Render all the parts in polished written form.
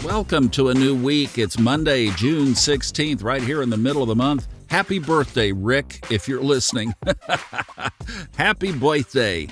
Welcome to a new week. It's Monday, June 16th, right here in the middle of the month. Happy birthday, Rick, if you're listening. Happy birthday.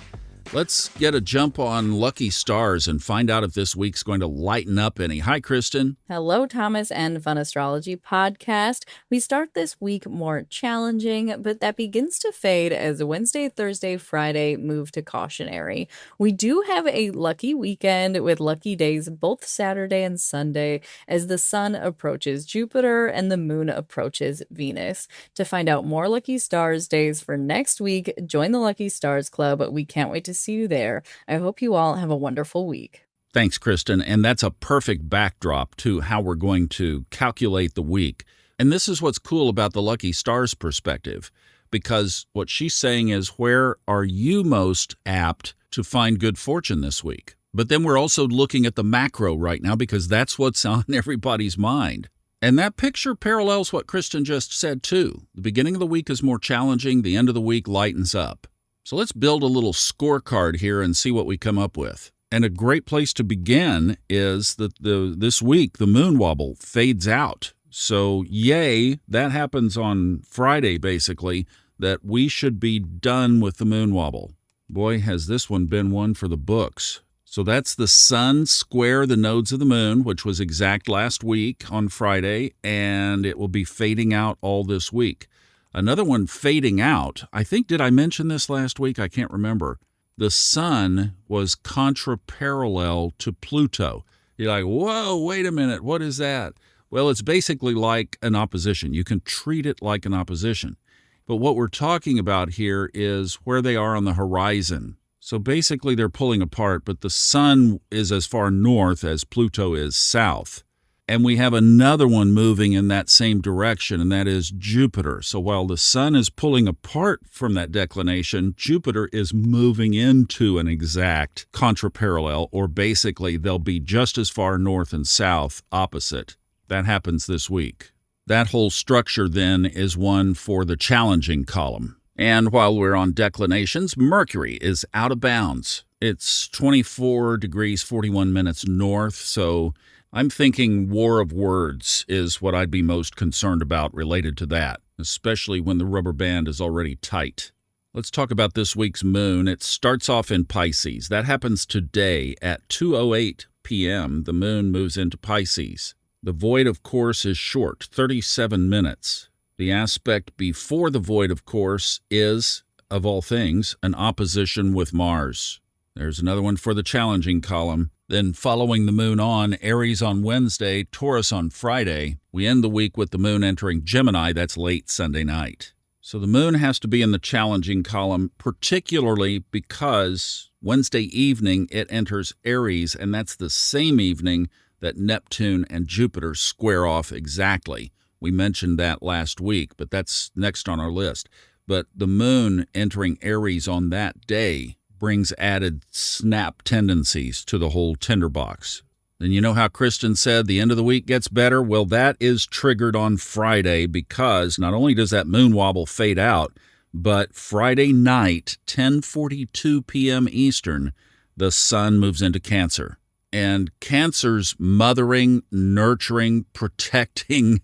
Let's get a jump on lucky stars and find out if this week's going to lighten up any. Hi, Kristin. Hello, Thomas and Fun Astrology podcast. We start this week more challenging, but that begins to fade as Wednesday, Thursday, Friday move to cautionary. We do have a lucky weekend with lucky days both Saturday and Sunday as the sun approaches Jupiter and the moon approaches Venus. To find out more lucky stars days for next week, join the Lucky Stars Club. We can't wait to see you there. I hope you all have a wonderful week. Thanks, Kristin. And that's a perfect backdrop to how we're going to calculate the week. And this is what's cool about the Lucky Stars perspective, because what she's saying is, where are you most apt to find good fortune this week? But then we're also looking at the macro right now because that's what's on everybody's mind. And that picture parallels what Kristin just said, too. The beginning of the week is more challenging. The end of the week lightens up. So let's build a little scorecard here and see what we come up with. And a great place to begin is that this week, the moon wobble fades out. So yay, that happens on Friday, basically, that we should be done with the moon wobble. Boy, has this one been one for the books. So that's the sun square the nodes of the moon, which was exact last week on Friday, and it will be fading out all this week. Another one fading out, I think, did I mention this last week? I can't remember. The sun was contraparallel to Pluto. You're like, whoa, wait a minute, what is that? Well, it's basically like an opposition. You can treat it like an opposition. But what we're talking about here is where they are on the horizon. So basically they're pulling apart, but the sun is as far north as Pluto is south. And we have another one moving in that same direction, and that is Jupiter. So while the sun is pulling apart from that declination, Jupiter is moving into an exact contraparallel, or basically they'll be just as far north and south opposite. That happens this week. That whole structure then is one for the challenging column. And while we're on declinations, Mercury is out of bounds. It's 24 degrees 41 minutes north, so I'm thinking war of words is what I'd be most concerned about related to that, especially when the rubber band is already tight. Let's talk about this week's moon. It starts off in Pisces. That happens today at 2:08 p.m. The moon moves into Pisces. The void, of course, is short, 37 minutes. The aspect before the void, of course, is, of all things, an opposition with Mars. There's another one for the challenging column. Then following the moon on, Aries on Wednesday, Taurus on Friday. We end the week with the moon entering Gemini. That's late Sunday night. So the moon has to be in the challenging column, particularly because Wednesday evening it enters Aries, and that's the same evening that Neptune and Jupiter square off exactly. We mentioned that last week, but that's next on our list. But the moon entering Aries on that day brings added snap tendencies to the whole tinderbox. Then you know how Kristin said the end of the week gets better? Well, that is triggered on Friday because not only does that moon wobble fade out, but Friday night, 10:42 p.m. Eastern, the sun moves into Cancer. And Cancer's mothering, nurturing, protecting,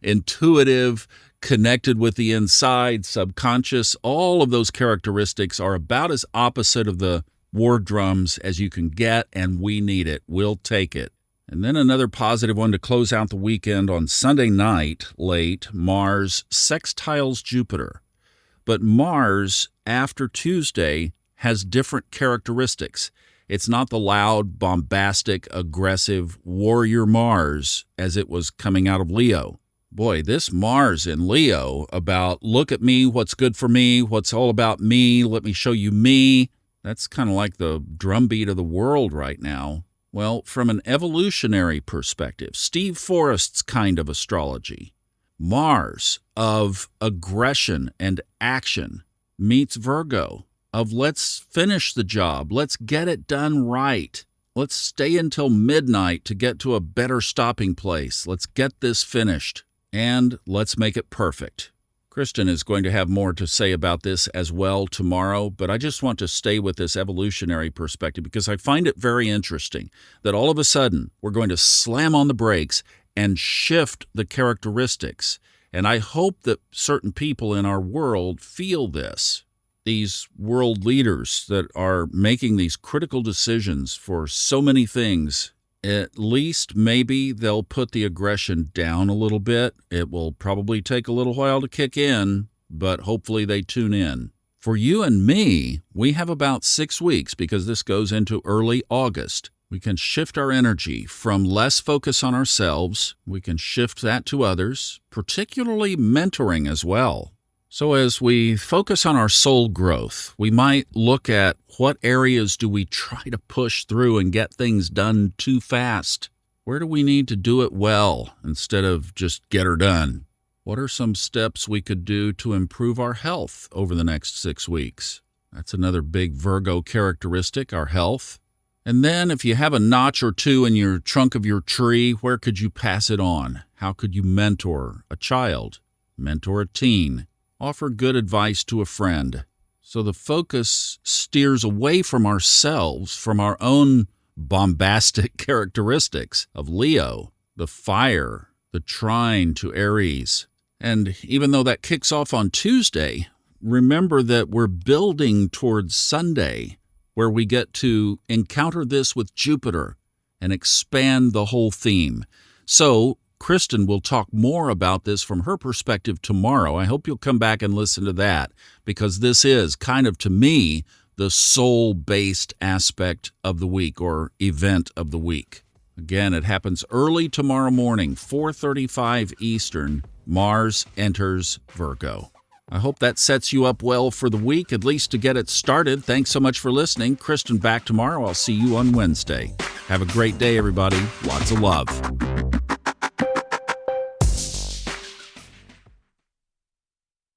intuitive, connected with the inside, subconscious, all of those characteristics are about as opposite of the war drums as you can get, and we need it. We'll take it. And then another positive one to close out the weekend on Sunday night, late, Mars sextiles Jupiter. But Mars, after Tuesday, has different characteristics. It's not the loud, bombastic, aggressive warrior Mars as it was coming out of Leo. Boy, this Mars in Leo about look at me, what's good for me, what's all about me, let me show you me. That's kind of like the drumbeat of the world right now. Well, from an evolutionary perspective, Steve Forrest's kind of astrology, Mars of aggression and action meets Virgo of let's finish the job, let's get it done right. Let's stay until midnight to get to a better stopping place. Let's get this finished. And let's make it perfect. Kristin is going to have more to say about this as well tomorrow, but I just want to stay with this evolutionary perspective because I find it very interesting that all of a sudden we're going to slam on the brakes and shift the characteristics. And I hope that certain people in our world feel this. These world leaders that are making these critical decisions for so many things, at least maybe they'll put the aggression down a little bit. It will probably take a little while to kick in, but hopefully they tune in. For you and me, we have about 6 weeks because this goes into early August. We can shift our energy from less focus on ourselves. We can shift that to others, particularly mentoring as well. So as we focus on our soul growth, we might look at what areas do we try to push through and get things done too fast? Where do we need to do it well instead of just get her done? What are some steps we could do to improve our health over the next 6 weeks? That's another big Virgo characteristic, our health. And then if you have a notch or two in your trunk of your tree, where could you pass it on? How could you mentor a child, mentor a teen? Offer good advice to a friend. So the focus steers away from ourselves, from our own bombastic characteristics of Leo, the fire, the trine to Aries. And even though that kicks off on Tuesday, remember that we're building towards Sunday, where we get to encounter this with Jupiter and expand the whole theme. So Kristin will talk more about this from her perspective tomorrow. I hope you'll come back and listen to that, because this is kind of, to me, the soul-based aspect of the week or event of the week. Again, it happens early tomorrow morning, 4:35 Eastern. Mars enters Virgo. I hope that sets you up well for the week, at least to get it started. Thanks so much for listening. Kristin back tomorrow. I'll see you on Wednesday. Have a great day, everybody. Lots of love.